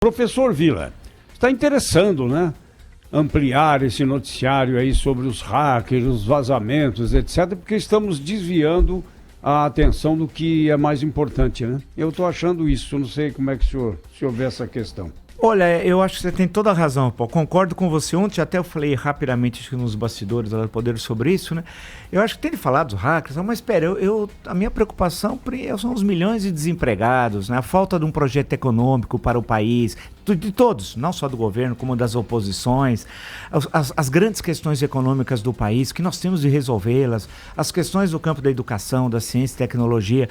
Professor Vila, está interessando, né? Ampliar esse noticiário aí sobre os hackers, os vazamentos, etc., porque estamos desviando a atenção do que é mais importante, né? Eu estou achando isso, não sei como é que o senhor vê essa questão. Olha, eu acho que você tem toda a razão, Paulo. Concordo com você. Ontem até eu falei rapidamente nos bastidores do Poder sobre isso, né? Eu acho que tem de falar dos hackers, mas espera, a minha preocupação são os milhões de desempregados, né? A falta de um projeto econômico para o país, de todos, não só do governo, como das oposições, as grandes questões econômicas do país, que nós temos de resolvê-las, as questões do campo da educação, da ciência e tecnologia,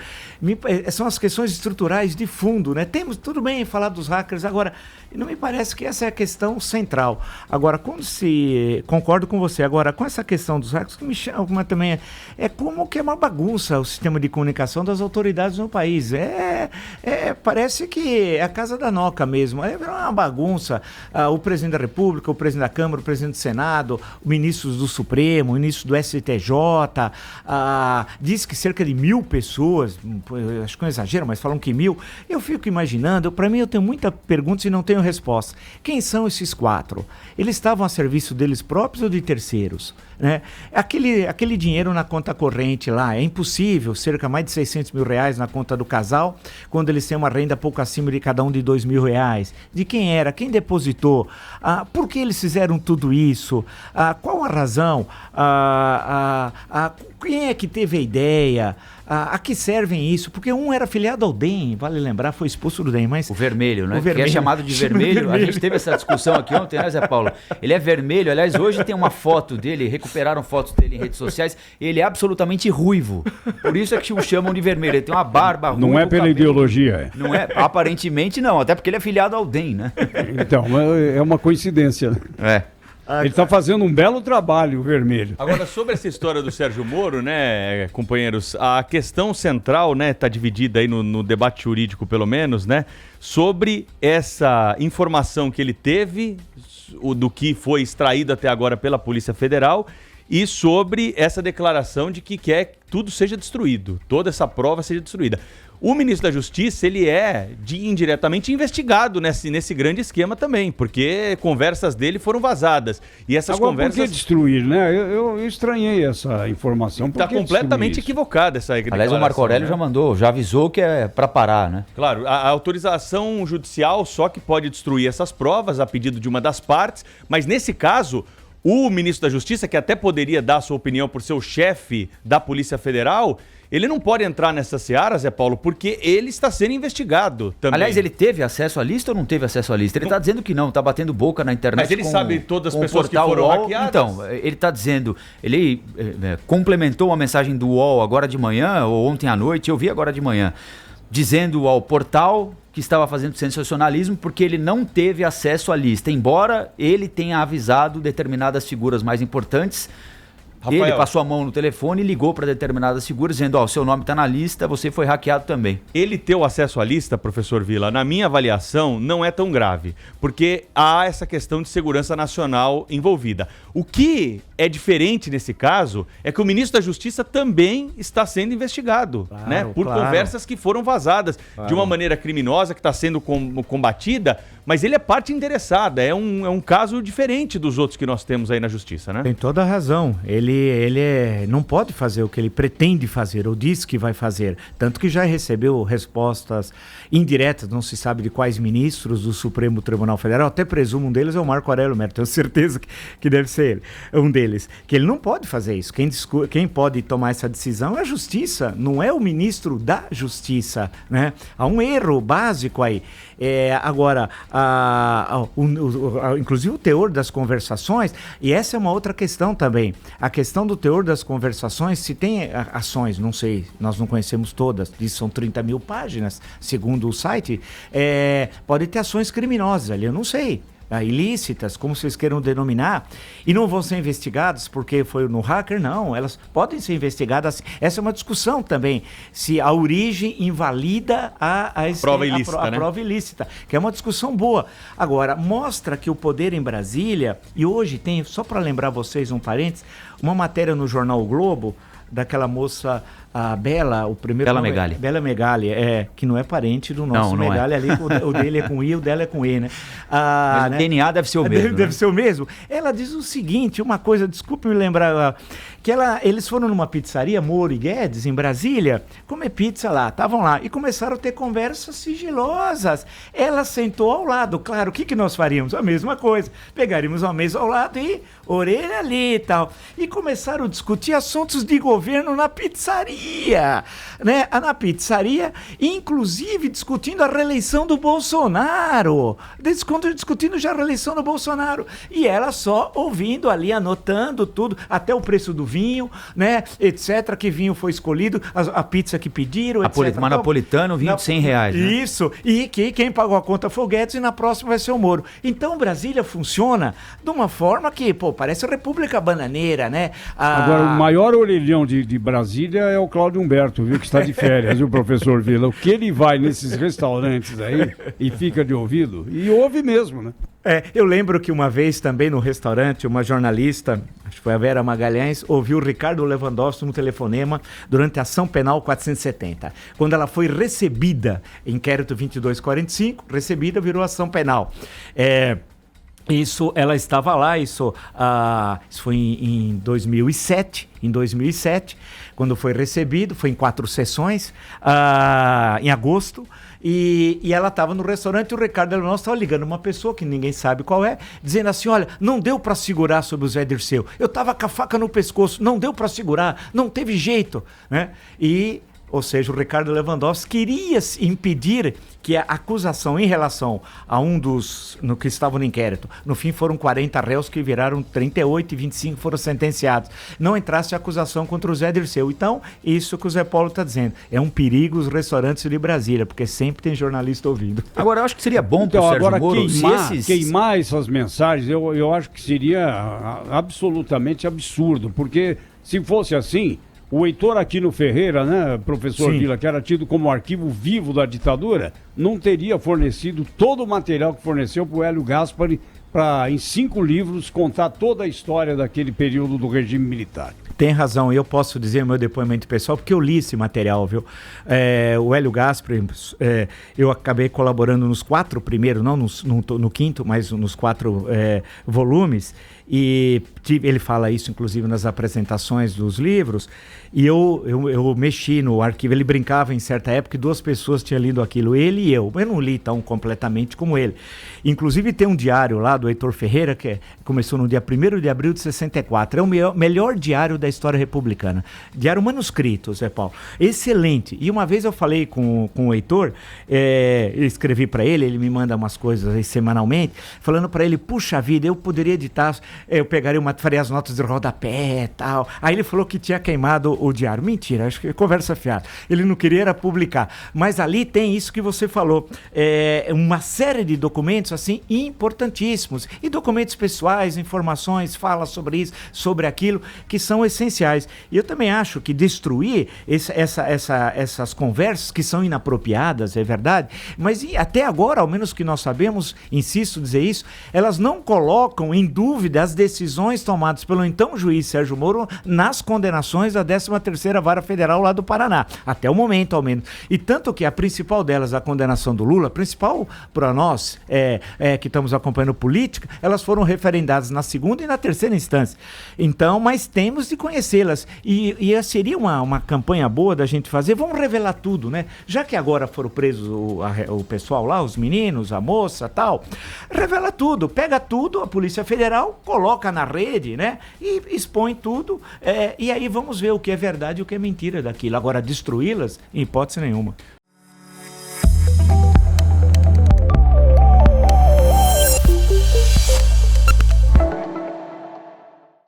são as questões estruturais de fundo, né? Temos, tudo bem, falar dos hackers, agora, não me parece que essa é a questão central. Agora, concordo com você, agora, com essa questão dos hackers, que me chama também é como que é uma bagunça o sistema de comunicação das autoridades no país. Parece que é a casa da Noca mesmo, é uma bagunça. O presidente da República, o presidente da Câmara, o presidente do Senado, o ministro do Supremo, o ministro do STJ, diz que cerca de 1.000 pessoas, acho que é um exagero, mas falam que 1.000. Eu fico imaginando, para mim eu tenho muita pergunta e não tenho resposta. Quem são esses 4? Eles estavam a serviço deles próprios ou de terceiros? Né? Aquele dinheiro na conta corrente lá, é impossível, cerca de mais de 600 mil reais na conta do casal, quando eles têm uma renda pouco acima de cada um de 2 mil reais. De quem era? Quem depositou? Por que eles fizeram tudo isso? Qual a razão? Quem é que teve a ideia? A que servem isso? Porque um era afiliado ao DEM, vale lembrar, foi expulso do DEM, mas... O vermelho, né? O vermelho. Que é chamado de vermelho. A gente teve essa discussão aqui ontem, né, Zé Paulo? Ele é vermelho, aliás, hoje tem uma foto dele, recuperaram fotos dele em redes sociais, ele é absolutamente ruivo. Por isso é que o chamam de vermelho, ele tem uma barba ruiva. Não é pela ideologia, é? Não é? Aparentemente não, até porque ele é afiliado ao DEM, né? Então, é uma coincidência. É. Ele está fazendo um belo trabalho, o vermelho. Agora, sobre essa história do Sérgio Moro, né, companheiros, a questão central, né, está dividida aí no debate jurídico, pelo menos, né, sobre essa informação que ele teve, do que foi extraído até agora pela Polícia Federal, e sobre essa declaração de que quer que tudo seja destruído, toda essa prova seja destruída. O ministro da Justiça, ele é indiretamente investigado nesse grande esquema também, porque conversas dele foram vazadas. E essas Agora, conversas... por que destruir, né? Eu estranhei essa informação. Está completamente equivocada essa declaração. Aliás, o Marco Aurélio, né, já avisou que é para parar, né? Claro, a autorização judicial só que pode destruir essas provas a pedido de uma das partes, mas nesse caso... O ministro da Justiça, que até poderia dar a sua opinião por ser o chefe da Polícia Federal, ele não pode entrar nessa seara, Zé Paulo, porque ele está sendo investigado também. Aliás, ele teve acesso à lista ou não teve acesso à lista? Ele está dizendo que não, está batendo boca na internet. Mas ele sabe todas as pessoas que foram hackeadas? Então, ele está dizendo, ele complementou uma mensagem do UOL agora de manhã, ou ontem à noite, eu vi agora de manhã, dizendo ao portal que estava fazendo sensacionalismo porque ele não teve acesso à lista, embora ele tenha avisado determinadas figuras mais importantes. Rafael, ele passou a mão no telefone e ligou para determinadas figuras dizendo, o seu nome está na lista, você foi hackeado também. Ele ter o acesso à lista, professor Vila, na minha avaliação, não é tão grave, porque há essa questão de segurança nacional envolvida. O que é diferente nesse caso é que o ministro da Justiça também está sendo investigado, claro, né, por conversas que foram vazadas de uma maneira criminosa que está sendo combatida, mas ele é parte interessada, é um caso diferente dos outros que nós temos aí na Justiça, né? Tem toda a razão. Ele não pode fazer o que ele pretende fazer, ou diz que vai fazer. Tanto que já recebeu respostas indiretas, não se sabe de quais ministros do Supremo Tribunal Federal, até presumo um deles é o Marco Aurélio Melo, tenho certeza que deve ser ele, um deles. Que ele não pode fazer isso. Quem pode tomar essa decisão é a Justiça, não é o ministro da Justiça, né? Há um erro básico aí. Agora, inclusive o teor das conversações, e essa é uma outra questão também, a questão do teor das conversações, se tem ações, não sei, nós não conhecemos todas, são 30 mil páginas, segundo o site, pode ter ações criminosas ali, eu não sei. Ilícitas, como vocês queiram denominar, e não vão ser investigadas porque foi no hacker, não, elas podem ser investigadas. Essa é uma discussão também, se a origem invalida a prova ilícita, a prova ilícita, que é uma discussão boa. Agora, mostra que o poder em Brasília, e hoje tem, só para lembrar vocês um parênteses, uma matéria no jornal O Globo, daquela moça, a Bela, o primeiro Bela nome, Megali. Bela Megali, que não é parente do nosso Não é. Megali ali, o dele é com I, o dela é com E, né? Mas o DNA deve ser o mesmo. Deve né? ser o mesmo. Ela diz o seguinte, uma coisa, desculpe me lembrar, que eles foram numa pizzaria, Moro e Guedes, em Brasília, comer pizza lá, estavam lá, e começaram a ter conversas sigilosas. Ela sentou ao lado, claro, o que nós faríamos? A mesma coisa, pegaríamos uma mesa ao lado e orelha ali e tal. E começaram a discutir assuntos de governo na pizzaria, né? Na pizzaria, inclusive discutindo a reeleição do Bolsonaro, discutindo já a reeleição do Bolsonaro, e ela só ouvindo ali, anotando tudo, até o preço do vinho, né, etc, que vinho foi escolhido, a pizza que pediram, etc. Mas napolitano, vinho de R$100, né? Isso, e que quem pagou a conta foi o Guedes e na próxima vai ser o Moro. Então Brasília funciona de uma forma que, parece República Bananeira, né? Agora, o maior orelhão de Brasília é o Cláudio Humberto, viu, que está de férias, viu, professor Vila? O que ele vai nesses restaurantes aí e fica de ouvido, e ouve mesmo, né? Eu lembro que uma vez também no restaurante, uma jornalista, acho que foi a Vera Magalhães, ouviu o Ricardo Lewandowski no telefonema durante a ação penal 470. Quando ela foi recebida, inquérito 2245, recebida, virou ação penal. Isso, ela estava lá, isso foi em 2007, quando foi recebido, foi em 4 sessões, em agosto, e ela estava no restaurante e o Ricardo Lewandowski estava ligando uma pessoa, que ninguém sabe qual é, dizendo assim, olha, não deu para segurar sobre o Zé Dirceu, eu estava com a faca no pescoço, não deu para segurar, não teve jeito, né? Ou seja, o Ricardo Lewandowski queria impedir que a acusação em relação a um dos que estavam no inquérito, no fim foram 40 réus que viraram 38 e 25 foram sentenciados, não entrasse a acusação contra o Zé Dirceu. Então, isso que o Zé Paulo está dizendo, é um perigo os restaurantes de Brasília, porque sempre tem jornalista ouvindo. Agora, eu acho que seria bom para Então, o Sérgio agora Moro queimar essas mensagens, eu acho que seria absolutamente absurdo, porque se fosse assim, o Heitor Aquino Ferreira, né, professor Sim. Vila, que era tido como arquivo vivo da ditadura, não teria fornecido todo o material que forneceu para o Hélio Gaspari para, em 5 livros, contar toda a história daquele período do regime militar. Tem razão, eu posso dizer meu depoimento pessoal, porque eu li esse material, viu? O Hélio Gaspari, eu acabei colaborando nos 4 primeiros, não no quinto, mas nos 4 volumes, e ele fala isso inclusive nas apresentações dos livros, e eu mexi no arquivo, ele brincava em certa época que 2 pessoas tinham lido aquilo, ele e eu não li tão completamente como ele. Inclusive tem um diário lá do Heitor Ferreira, que começou no dia 1º de abril de 64, é o melhor diário da história republicana, diário manuscrito, Zé Paulo, excelente. E uma vez eu falei com o Heitor, eu escrevi para ele me manda umas coisas aí semanalmente, falando para ele, puxa vida, eu poderia editar, eu faria as notas de rodapé e tal. Aí ele falou que tinha queimado o diário. Mentira, acho que é conversa fiada. Ele não queria era publicar. Mas ali tem isso que você falou. Uma série de documentos assim importantíssimos. E documentos pessoais, informações, fala sobre isso, sobre aquilo, que são essenciais. E eu também acho que destruir essas conversas que são inapropriadas, é verdade, mas até agora, ao menos que nós sabemos, insisto em dizer isso, elas não colocam em dúvida as decisões tomadas pelo então juiz Sérgio Moro nas condenações da 13ª Vara Federal lá do Paraná, até o momento ao menos. E tanto que a principal delas, a condenação do Lula, principal para nós que estamos acompanhando política, elas foram referendadas na 2ª e na 3ª instância. Então, mas temos de conhecê-las. E seria uma campanha boa da gente fazer, vamos revelar tudo, né? Já que agora foram presos o pessoal lá, os meninos, a moça, tal, revela tudo, pega tudo, a Polícia Federal coloca na rede, né? E expõe tudo, e aí vamos ver o que é verdade e o que é mentira daquilo. Agora, destruí-las, em hipótese nenhuma.